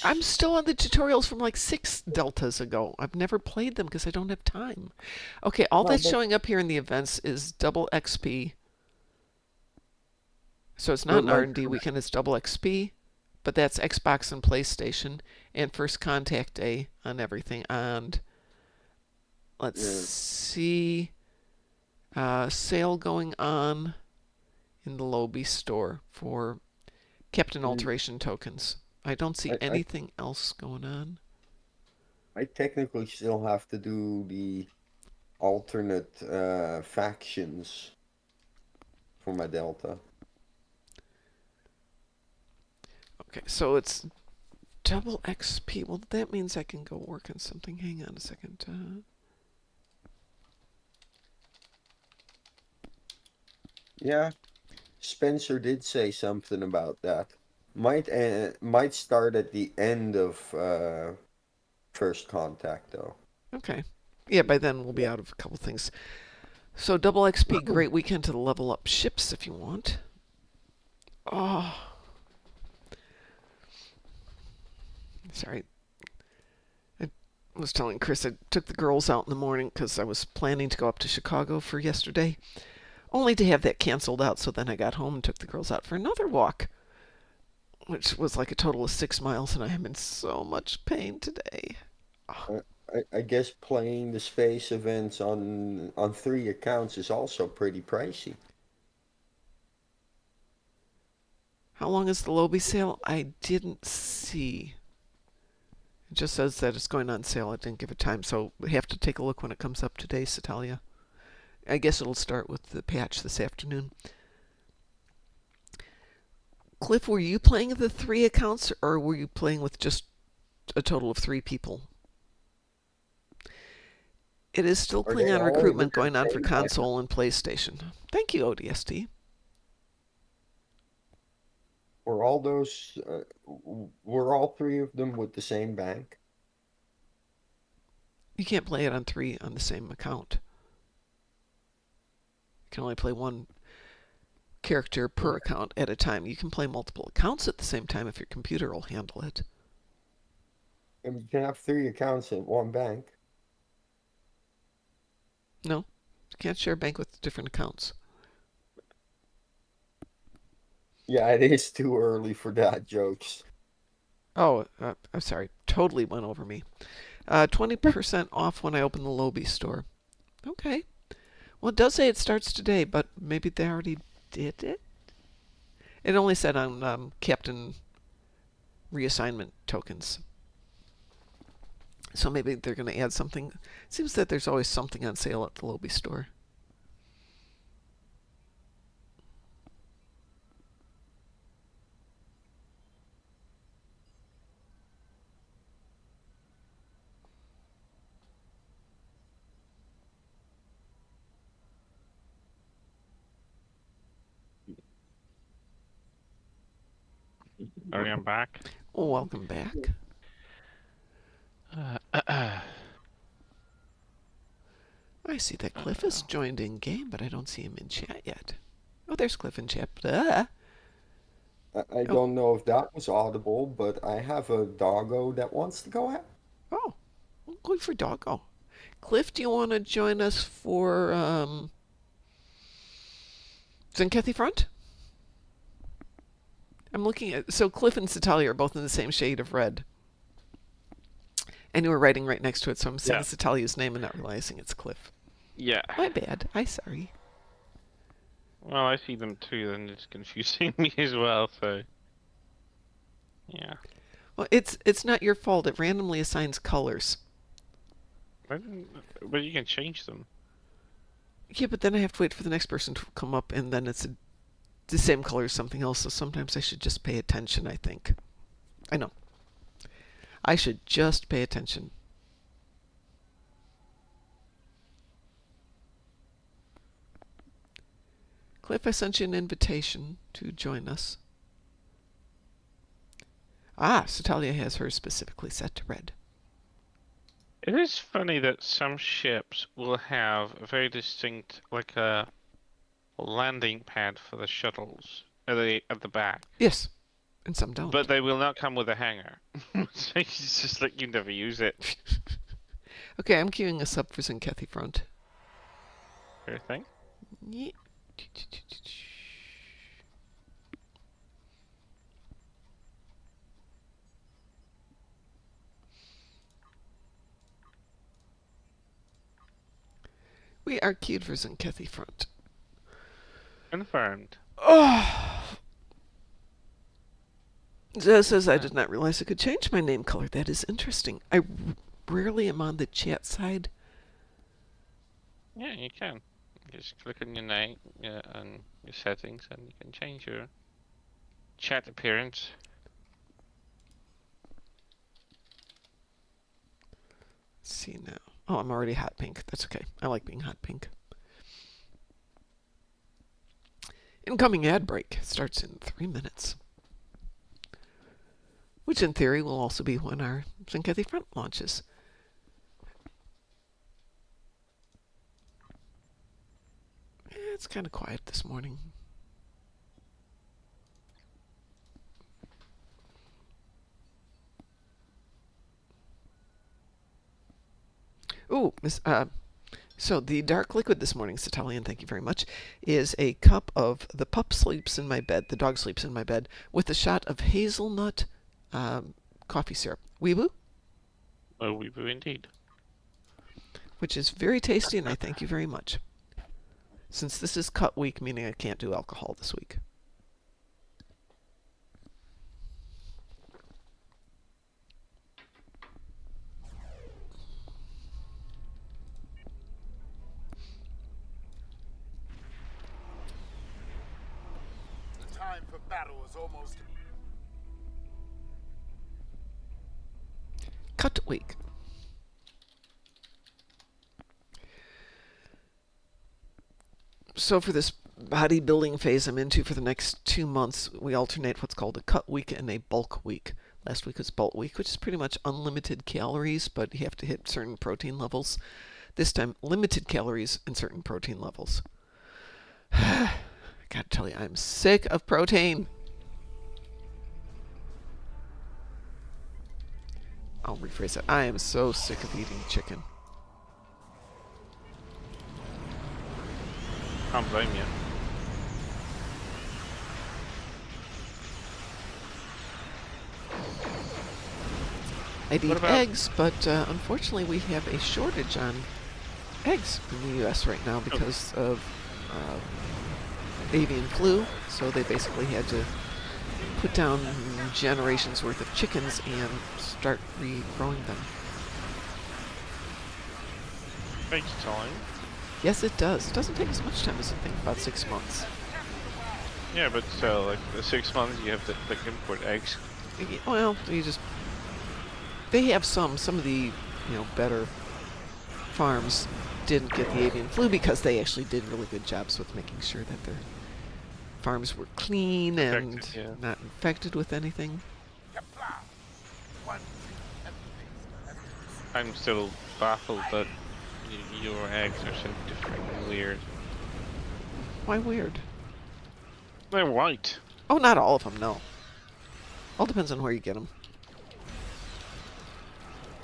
I'm device, still on the tutorials from like 6 deltas ago. I've never played them because I don't have time. Okay, all well, that's but showing up here in the events is double XP. So it's not but an like R&D weekend, it's double XP. But that's Xbox and PlayStation. And First Contact Day on everything. And let's uh, see. Sale going on in the Lobby store for Captain mm, Alteration tokens. I don't see I, I anything else going on. I technically still have to do the alternate factions for my Delta. Okay, so it's double XP. Well, that means I can go work on something. Hang on a second. Yeah, Spencer did say something about that. Might start at the end of first contact though. Okay. Yeah, by then we'll be out of a couple things. So double XP, great weekend to level up ships if you want. Oh, sorry. I was telling Chris I took the girls out in the morning because I was planning to go up to Chicago for yesterday, only to have that canceled out. So then I got home and took the girls out for another walk, which was like a total of 6 miles, and I am in so much pain today. Oh, I guess playing the space events on 3 accounts is also pretty pricey. how long is the Lobby sale? I didn't see. It just says that it's going on sale. I didn't give it time, so we have to take a look when it comes up today, Satalia. I guess it'll start with the patch this afternoon. Cliff, were you playing the 3 accounts, or were you playing with just a total of 3 people? It is still Are they Klingon all with recruitment the going on for same bank? console and PlayStation. Thank you, ODST. Were all those were all three of them with the same bank? You can't play it on 3 on the same account. You can only play one character per account at a time. You can play multiple accounts at the same time if your computer will handle it. And you can have 3 accounts at one bank. No, you can't share a bank with different accounts. Yeah, it is too early for that jokes. Oh, I'm sorry. Totally went over me. 20% off when I open the Lobby store. Okay. Well, it does say it starts today, but maybe they already did it? It only said on Captain reassignment tokens. So maybe they're going to add something. It seems that there's always something on sale at the Lobby store. Sorry, I'm back. Oh, welcome back. I see that Cliff has joined in game, but I don't see him in chat yet. Oh, there's Cliff in chat. I Oh, don't know if that was audible, but I have a doggo that wants to go out. oh, good for Doggo. Cliff, do you want to join us for Zenkethi Front? I'm looking at so Cliff and Satalia are both in the same shade of red, and you were writing right next to it, so I'm saying Yeah. Satalia's name and not realizing it's Cliff. Yeah. My bad. I sorry. Well, I see them too, and it's confusing me as well, so. Yeah. Well, it's not your fault. It randomly assigns colors. But you can change them. Yeah, but then I have to wait for the next person to come up, and then it's the same color as something else. So sometimes I should just pay attention. I think. I know. I should just pay attention. Cliff, I sent you an invitation to join us. Ah, Satalia has hers specifically set to red. It is funny that some ships will have a very distinct, like a landing pad for the shuttles at the back, Yes, and some don't. but they will not come with a hangar. So it's just like you never use it. Okay, I'm queuing us up for Zinkethi Front. Sure thing. Yeah. We are queued for Zinkethi Front. Confirmed. Oh! Zez says, I did not realize I could change my name color. That is interesting. I rarely am on the chat side. Yeah, you can. Just click on your name and your settings, and you can change your chat appearance. Let's see now. Oh, I'm already hot pink. That's okay. I like being hot pink. Incoming ad break starts in 3 minutes. Which in theory will also be when our Zinkethi Front launches. It's kind of quiet this morning. Ooh, so the dark liquid this morning, Satalian, thank you very much, is a cup of the pup sleeps in my bed, the dog sleeps in my bed, with a shot of hazelnut coffee syrup. Weeboo? Oh, we do indeed. Which is very tasty, and I thank you very much. Since this is cut week, meaning I can't do alcohol this week. The time for battle is almost. Cut week. So for this bodybuilding phase I'm into for the next 2 months, we alternate what's called a cut week and a bulk week. Last week was bulk week, which is pretty much unlimited calories, but you have to hit certain protein levels. This time, limited calories and certain protein levels. I gotta tell you, I'm sick of protein. I'll rephrase that. I am so sick of eating chicken. Can't blame you. I'd eat What about- eggs, but unfortunately we have a shortage on eggs in the U.S. right now because of avian flu. So they basically had to put down generations worth of chickens and start regrowing them. Takes time. Yes, it does. It doesn't take as much time as you think, about 6 months. Yeah, but still, like the 6 months you have to like import eggs. Well, they have some of the, better farms didn't get the avian flu because they actually did really good jobs with making sure that their farms were clean and Infected, yeah. not infected with anything. I'm still baffled that your eggs are so different and weird. Why weird? They're white. Oh, not all of them, no. All depends on where you get them.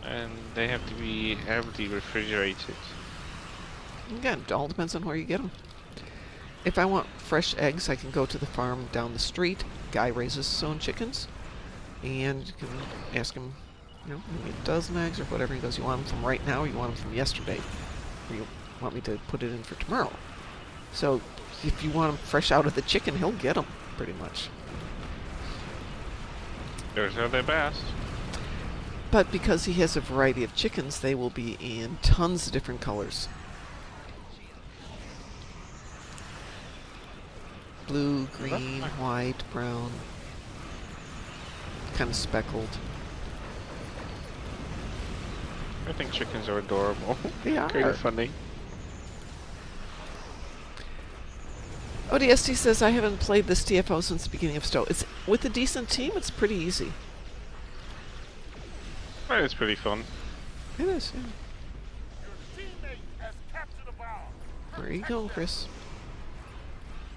And they have to be heavily refrigerated. Again, it all depends on where you get them. If I want fresh eggs, I can go to the farm down the street. Guy raises his own chickens. And you can ask him, maybe a dozen eggs or whatever. He goes, you want them from right now or you want them from yesterday? Or you want me to put it in for tomorrow? So if you want them fresh out of the chicken, he'll get them, pretty much. Those are their best. But because he has a variety of chickens, they will be in tons of different colors. Blue, green, white, brown. Kind of speckled. I think chickens are adorable. They are. Kind of funny. ODST says, I haven't played this TFO since the beginning of Stowe. It's with a decent team, it's pretty easy. Well, it's pretty fun. It is, yeah. Your teammate has captured a bomb. Where are you going, Chris?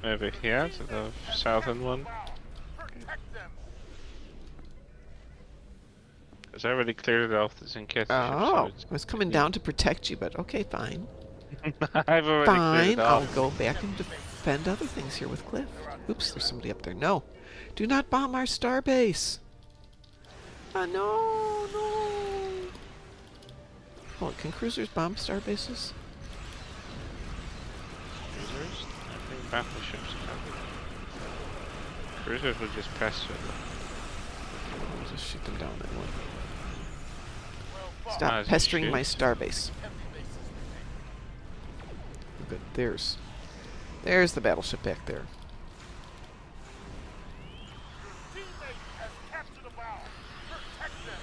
Over here to the southern one. Protect them. Because I already cleared it off the Zinketa ship, so Oh, it's I was coming down to protect you, but okay, fine. I've already cleared Fine, it I'll off. go back and defend other things here with Cliff. Oops, there's somebody up there. No. Do not bomb our starbase. No, no. Oh, can cruisers bomb starbases? Cruisers? I think battleships can. Cruisers would just pass through them. I'll just shoot them down anyway. Might Stop as well pestering shoot. my starbase. Good. There's the battleship back there. Teammate has captured a bomb. Protect them.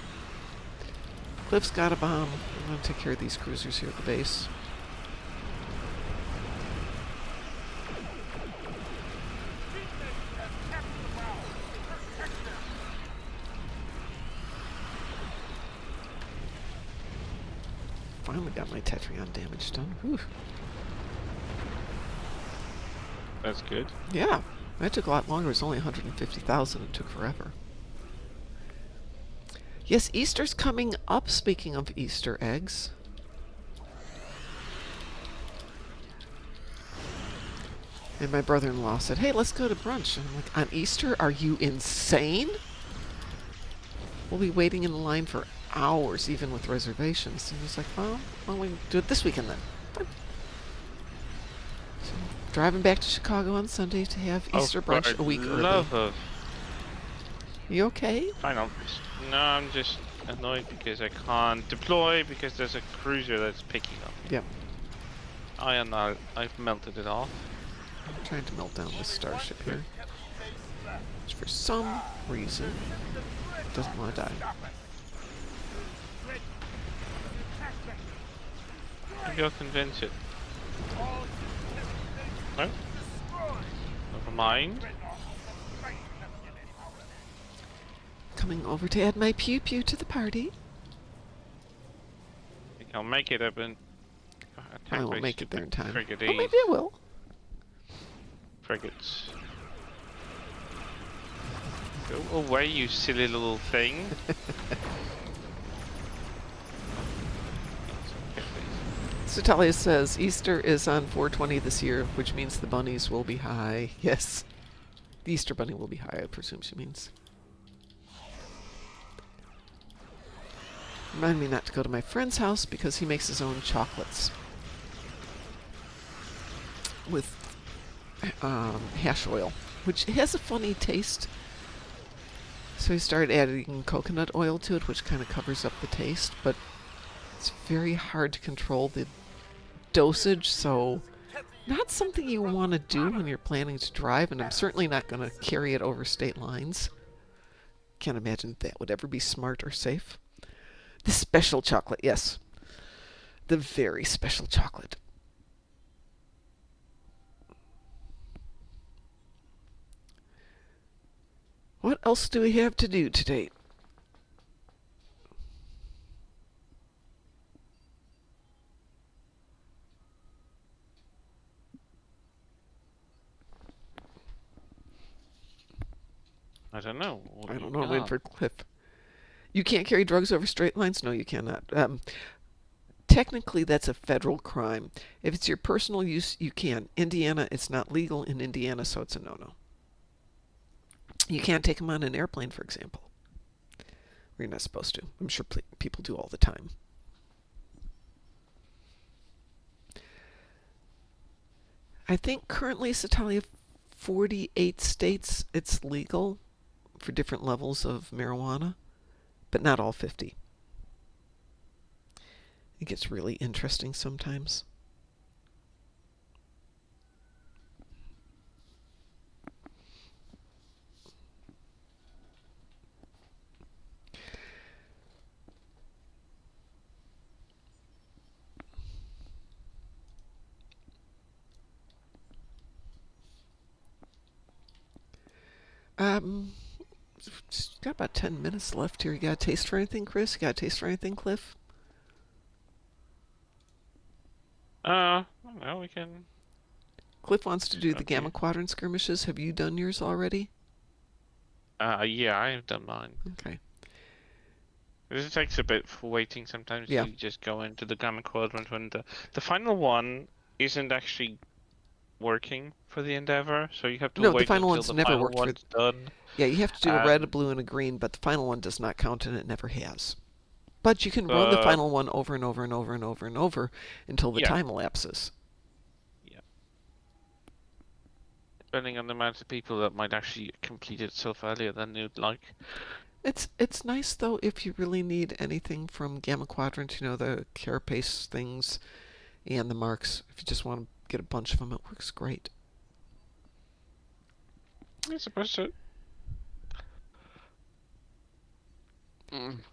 Cliff's got a bomb. I'm going to take care of these cruisers here at the base. Teammate has captured a bomb. Protect them. Finally got my Tetrion damage done. Whew. That's good. Yeah, that took a lot longer. It was only 150,000. It took forever. Yes, Easter's coming up. Speaking of Easter eggs. And my brother-in-law said, hey, let's go to brunch. And I'm like, on Easter? Are you insane? We'll be waiting in the line for hours, even with reservations. And he's like, well, why don't we do it this weekend then? Fine. So, driving back to Chicago on Sunday to have Easter brunch for a week early. love of... You okay? Fine, no, I'm just annoyed because I can't deploy because there's a cruiser that's picking up. Yep. I am not. I've melted it off. I'm trying to melt down this starship here. Which for some reason doesn't want to die. Maybe I'll convince it. No? Never mind. Coming over to add my pew pew to the party. I think I'll make it up and I won't make it there in time. Frigate Oh, maybe I will. Frigates. Go away, you silly little thing. Satalia says Easter is on 420 this year, which means the bunnies will be high. Yes. The Easter bunny will be high, I presume she means. Remind me not to go to my friend's house because he makes his own chocolates. With hash oil, which has a funny taste. So he started adding coconut oil to it, which kind of covers up the taste, but it's very hard to control the dosage, so not something you want to do when you're planning to drive, and I'm certainly not going to carry it over state lines. Can't imagine that would ever be smart or safe. The special chocolate, yes. The very special chocolate. What else do we have to do today? I don't know. I don't know. I'm waiting for Cliff. You can't carry drugs over straight lines? No, you cannot. Technically, that's a federal crime. If it's your personal use, you can. Indiana, it's not legal in Indiana, so it's a no-no. You can't take them on an airplane, for example. You're not supposed to. I'm sure people do all the time. I think currently, Satalia, 48 states, it's legal for different levels of marijuana, but not all 50. It gets really interesting sometimes. Just got about 10 minutes left here. You got a taste for anything, Chris? You got a taste for anything, Cliff? Well, we can. Cliff wants to do the Okay. Gamma Quadrant skirmishes. Have you done yours already? Yeah, I have done mine. Okay. This takes a bit for waiting. Sometimes Yeah. you just go into the Gamma Quadrant when the final one isn't actually working for the Endeavor, so you have to No, the wait final until one's the never final worked for. one's done. Yeah, you have to do a red, a And blue, and a green, but the final one does not count, and it never has. But you can run the uh, final one over and over and over and over and over until the yeah, time elapses. yeah. Depending on the amount of people that might actually complete itself earlier than you'd like. It's nice though if you really need anything from Gamma Quadrant, the carapace things and the marks. If you just want to get a bunch of them, it works great. I suppose so.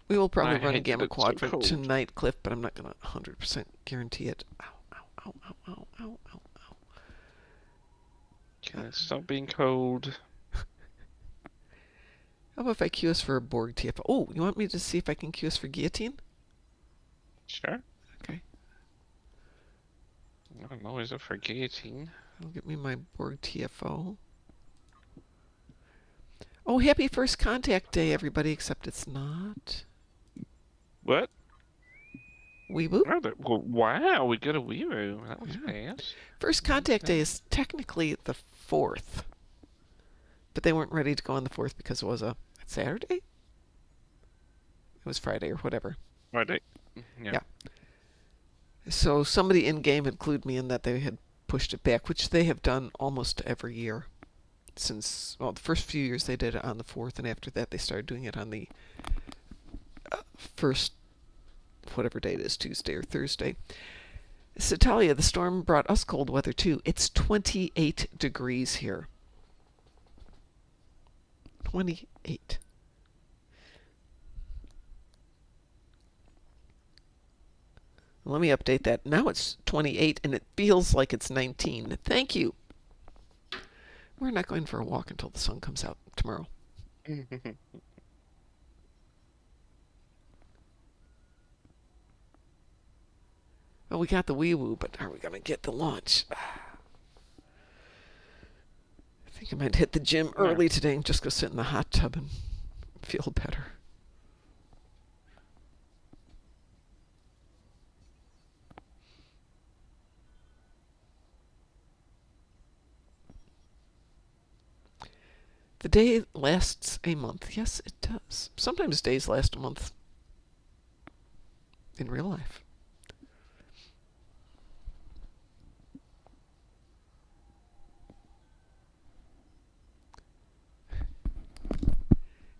We will probably I run a hate that Gamma it's so Quadrant cold. tonight, Cliff, but I'm not going to 100% guarantee it. Ow, ow, ow, ow, ow, ow, ow, ow. Can it stop being cold? How about if I queue us for a Borg TFO? Oh, you want me to see if I can queue us for guillotine? Sure. Okay. I'm always up for guillotine. I'll get me my Borg TFO. Oh, happy first contact day, everybody, except it's not. What? Weeboo? Oh, well, wow, we got a Weeru. That was fast. First contact day is technically the 4th. But they weren't ready to go on the 4th because it was a Saturday? It was Friday or whatever. Friday. Yeah. So somebody in-game had clued me in that they had pushed it back, which they have done almost every year. Since, well, the first few years they did it on the 4th, and after that they started doing it on the first, whatever day it is, Tuesday or Thursday. So, Talia, the storm brought us cold weather too. It's 28 degrees here. 28. Let me update that. Now it's 28 and it feels like it's 19. Thank you. We're not going for a walk until the sun comes out tomorrow. Well, we got the wee woo, but are we going to get the launch? I think I might hit the gym early today and just go sit in the hot tub and feel better. The day lasts a month. Yes, it does. Sometimes days last a month in real life.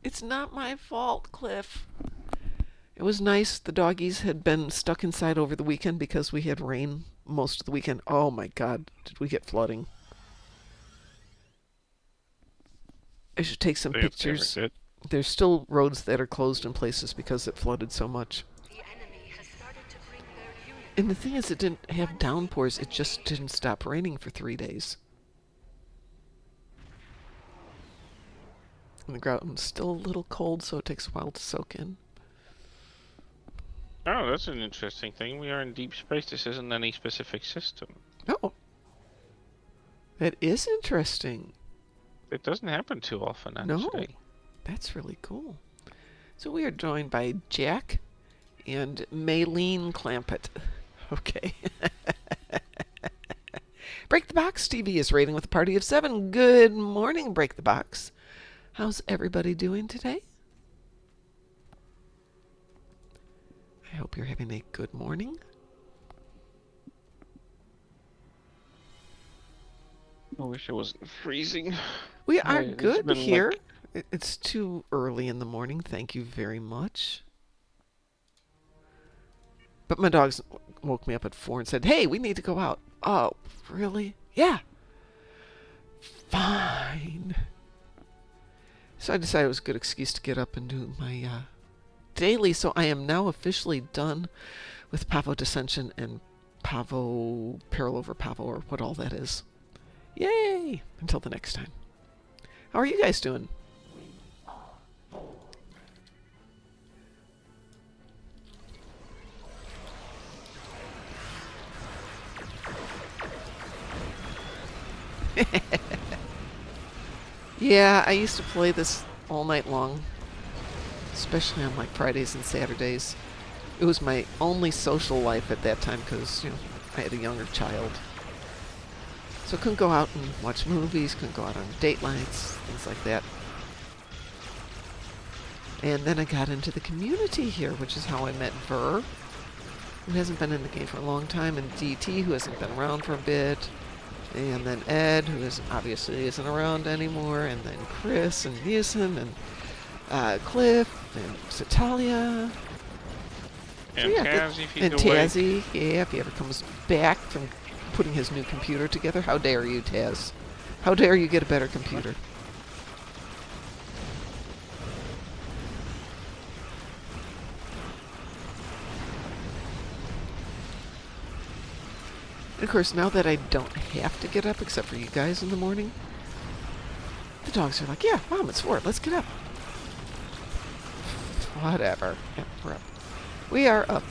It's not my fault, Cliff. It was nice. The doggies had been stuck inside over the weekend because we had rain most of the weekend. Oh my God, did we get flooding? I should take some pictures. There's still roads that are closed in places because it flooded so much. And the thing is, it didn't have downpours. It just didn't stop raining for 3 days. And the ground's still a little cold, so it takes a while to soak in. Oh, that's an interesting thing. We are in deep space. This isn't any specific system. Oh. That is interesting. It doesn't happen too often, actually. No. That's really cool. So we are joined by Jack and Maylene Clampett. Okay. Break the Box TV is rating with a party of 7. Good morning, Break the Box. How's everybody doing today? I hope you're having a good morning. I wish it wasn't freezing. We are It's good been here. It's too early in the morning. Thank you very much. But my dogs woke me up at 4 and said, "Hey, we need to go out." Oh, really? Yeah. Fine. So I decided it was a good excuse to get up and do my daily. So I am now officially done with Pavo Dissension and Pavo Peril over Pavo, or what all that is. Yay! Until the next time. How are you guys doing? Yeah, I used to play this all night long, especially on like Fridays and Saturdays. It was my only social life at that time because, I had a younger child. So I couldn't go out and watch movies, couldn't go out on date nights, things like that. And then I got into the community here, which is how I met Ver, who hasn't been in the game for a long time, and DT, who hasn't been around for a bit, and then Ed, who obviously isn't around anymore, and then Chris and Nielsen and Cliff and Satalia. And Taz, if you and go away. Tazzy, yeah, if he ever comes back from putting his new computer together. How dare you, Taz? How dare you get a better computer? And of course, now that I don't have to get up except for you guys in the morning, the dogs are like, yeah, Mom, it's 4. Let's get up. Whatever. Yeah, we're up. We are up.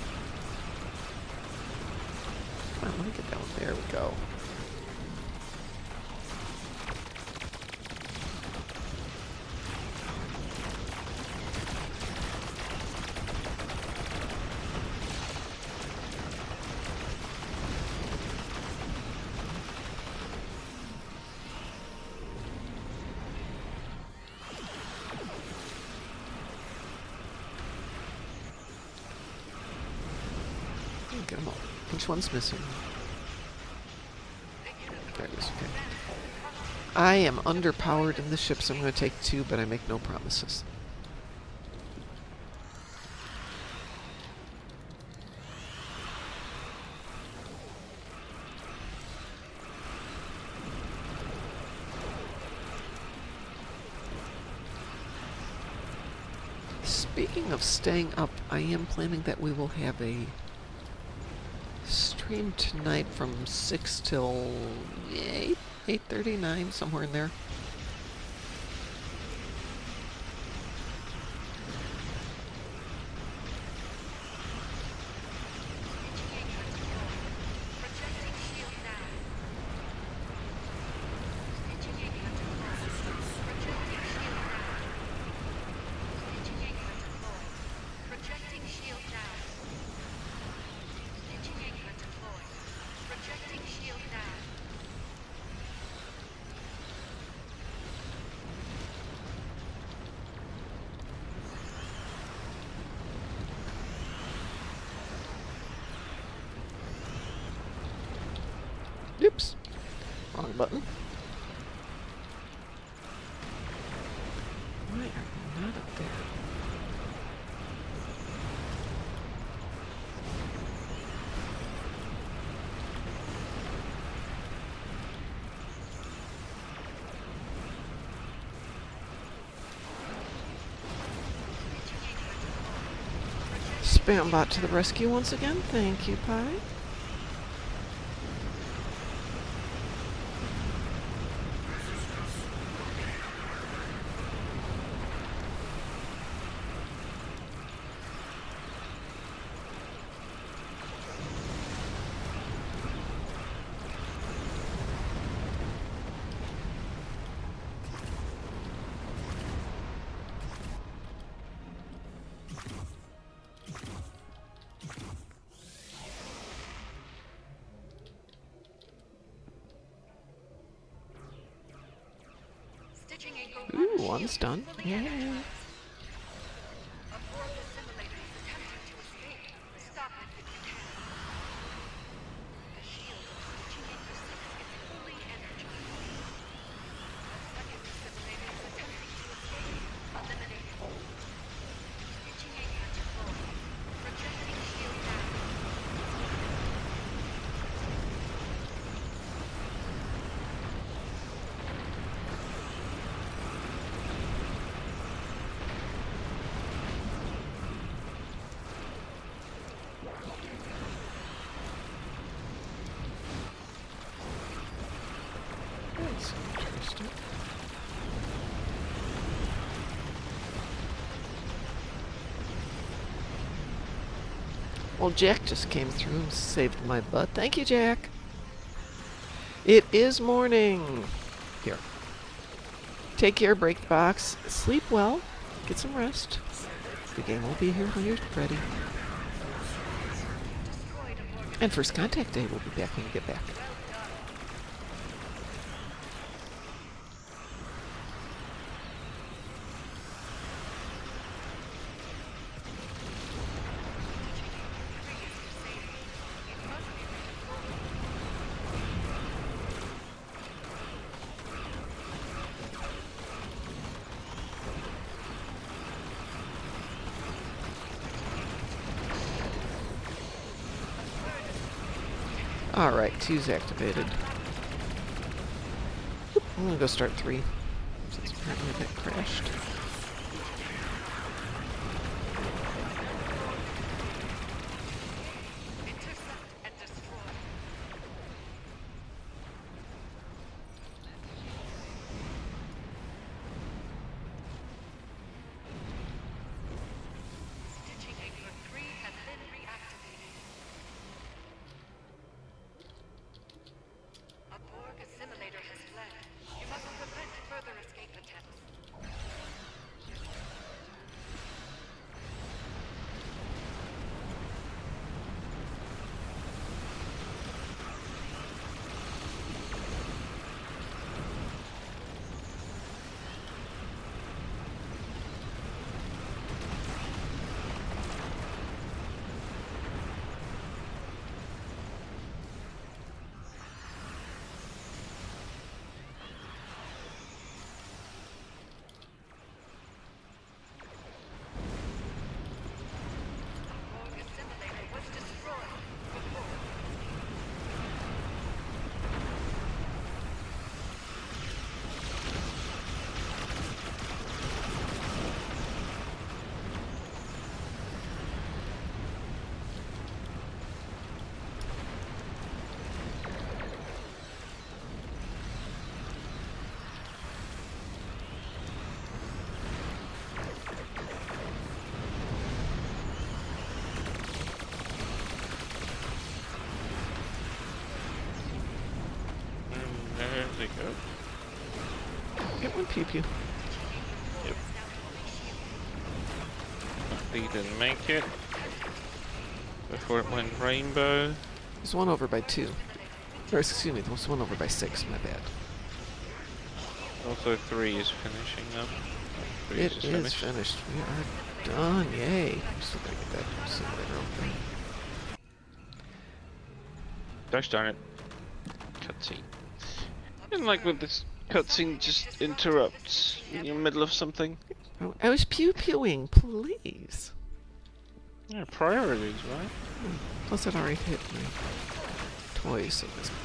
Come on, let me get down. There we go. Get them all. Which one's missing? There it is, okay. I am underpowered in the ship, so I'm going to take 2, but I make no promises. Speaking of staying up, I am planning that we will have a stream tonight from 6 till 8, 8:39, somewhere in there. Oops. Wrong button. Why are you not up there? Spambot to the rescue once again. Thank you, Pie. Ooh, one's done. Yay. That's interesting. Well, Jack just came through and saved my butt. Thank you, Jack. It is morning. Take care, break the box, sleep well, get some rest. The game will be here when you're ready. And first contact day will be back when you get back. Alright, 2's activated. I'm gonna go start 3, since apparently that crashed. There they go. Get one pew pew. Yep. They didn't make it before it went rainbow. There's one over by 2. Or excuse me, there's one over by 6, my bad. Also 3 is finishing up. 3 It is is finished. We are done. Yay. I'm still gonna get that simulator open. Gosh darn it. Cutscene. And like with this cutscene just interrupts in the middle of something. Oh, I was pew pewing, please. Yeah, priorities, right? Plus, it already hit my toys, so that's good.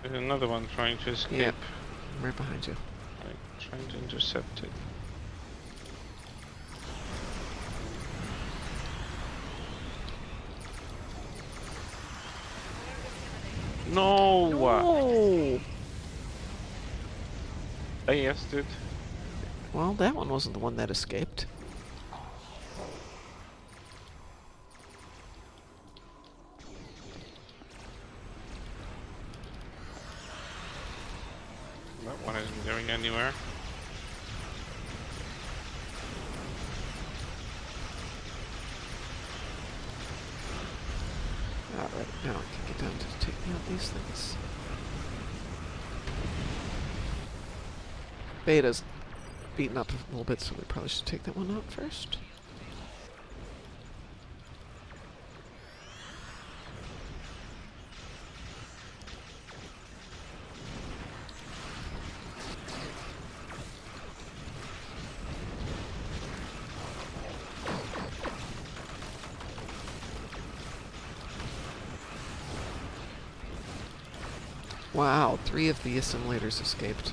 There's another one trying to escape. Yep. I'm right behind you. Like, trying to intercept it. No! Oh! I asked it. Well, that one wasn't the one that escaped. That one isn't going anywhere. Alright, now I can get down to taking out these things. Beta's beaten up a little bit, so we probably should take that one out first. Wow, 3 of the assimilators escaped.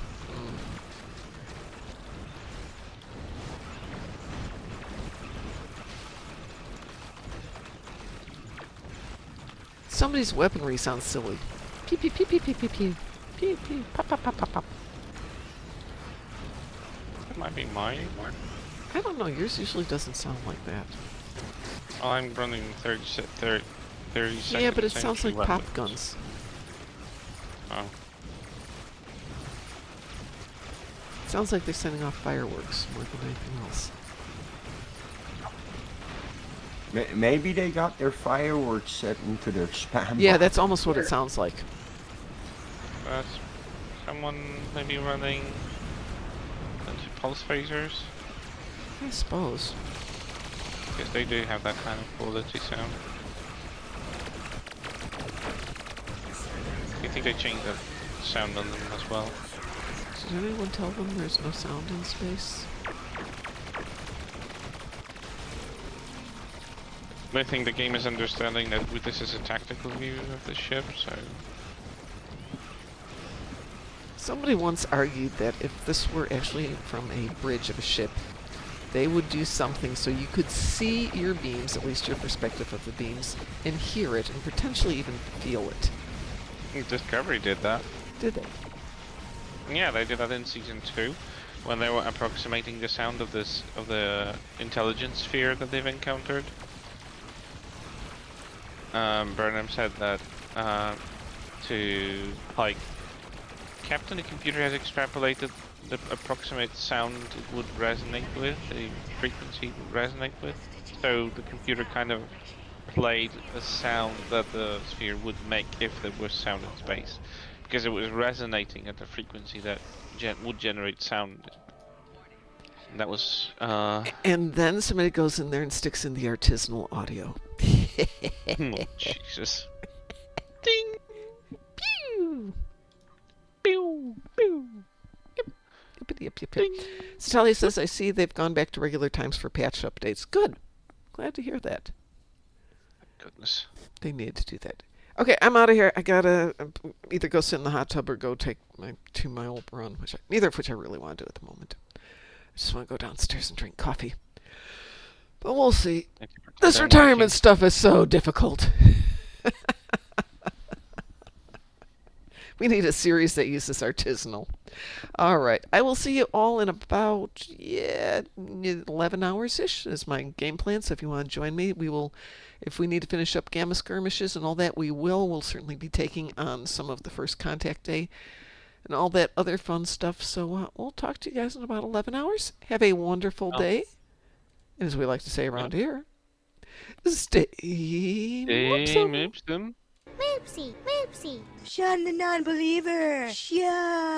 Somebody's weaponry sounds silly. Pew pew pew pew pew pew pew. Pew pew pop pop pop pop pop. It might be mine. I don't know, yours usually doesn't sound like that. Oh, I'm running 30 seconds. Yeah, but it sounds like weapons. pop guns. Oh. It sounds like they're sending off fireworks more than anything else. Maybe they got their fireworks set into their spam Yeah, box. that's almost what it sounds like. But someone maybe running pulse phasers? I suppose. Because they do have that kind of quality sound. I think they changed the sound on them as well. Did anyone tell them there's no sound in space? I think the game is understanding that this is a tactical view of the ship, so... Somebody once argued that if this were actually from a bridge of a ship, they would do something so you could see your beams, at least your perspective of the beams, and hear it, and potentially even feel it. Discovery did that. Did they? Yeah, they did that in season 2, when they were approximating the sound of the intelligence sphere that they've encountered. Burnham said that Captain, the computer has extrapolated the approximate sound it would resonate with, the frequency it would resonate with. So the computer kind of played a sound that the sphere would make if there was sound in space, because it was resonating at the frequency that would generate sound. And that was And then somebody goes in there and sticks in the artisanal audio. oh, Jesus. Ding. Pew! Pew. Pew. Yep, yep, yep, yep. Stalia says, I see they've gone back to regular times for patch updates. Good. Glad to hear that. Goodness. They need to do that. Okay, I'm out of here. I gotta either go sit in the hot tub or go take my 2-mile run, neither of which I really want to do at the moment. I just want to go downstairs and drink coffee. But we'll see. This retirement stuff is so difficult. We need a series that uses artisanal. All right. I will see you all in about 11 hours-ish is my game plan. So if you want to join me, we will, if we need to finish up gamma skirmishes and all that, we will. We'll certainly be taking on some of the first contact day and all that other fun stuff. So we'll talk to you guys in about 11 hours. Have a wonderful day. And as we like to say around here, stay Moopsy. Moopsy. Moopsy, Moopsy. Shun the non-believer. Shun.